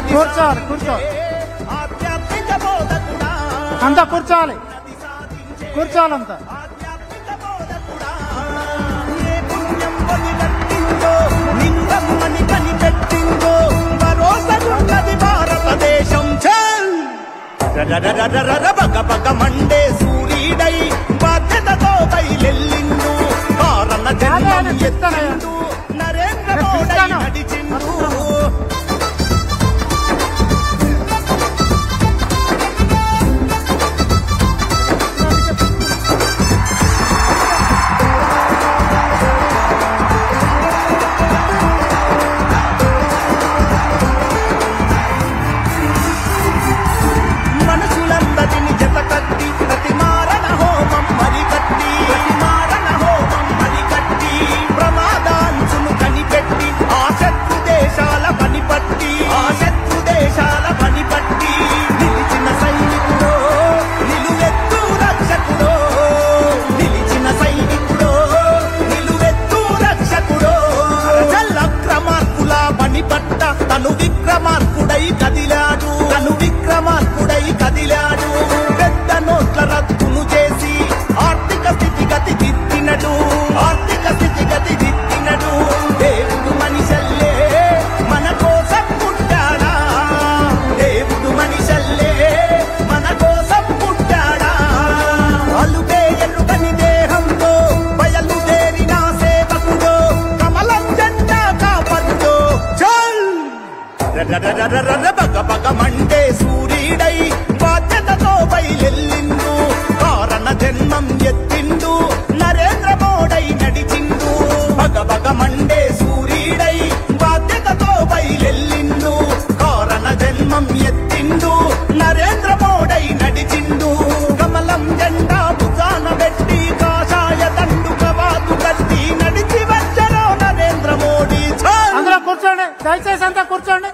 కూర్చోవాలి అంతా కూర్చోవాలి కూర్చోవాలంతా నిందమ్మని కనిపెట్టిందో భరోసగున్నది భారతదేశం బగ బగ మండే సూర్యుడై బాధ్యతతో బయలెల్లిండు కారణ జన్మం ఎత్తిండు నరేంద్ర మోడీ నడిచిండు విక్రమార్కుడై కదిలాడు పెద్ద నోట్ల రద్దును చేసి ఆర్థిక స్థితిగతి దిద్దినడు దేవుడు మనిషల్లే మన కోసం పుట్టాడా దేవుడు మనిషల్లే మన కోసం పుట్టాడా అలుపే ఎరుకని దేహంతో బయలుదేరిన సేవకుడో కమలం జెండా కాపరుడో చల్ బగ బగ మండే సూర్యుడై బాధ్యతతో బయలెల్లిండు కారణ జన్మం ఎత్తిండు నరేంద్ర మోడీ నడిచిండు బగ బగ మండే సూర్యుడై బాధ్యతతో బయలెల్లిండు కారణ జన్మం ఎత్తిండు నరేంద్ర మోడీ నడిచిండు కమలం జెండా భుజాన పెట్టి కాషాయ దండు కవాతు కట్టి నడిచి వచ్చరో నరేంద్ర మోడీ. అందరూ కూర్చోండి దయచేసి అంతా కూర్చోండి.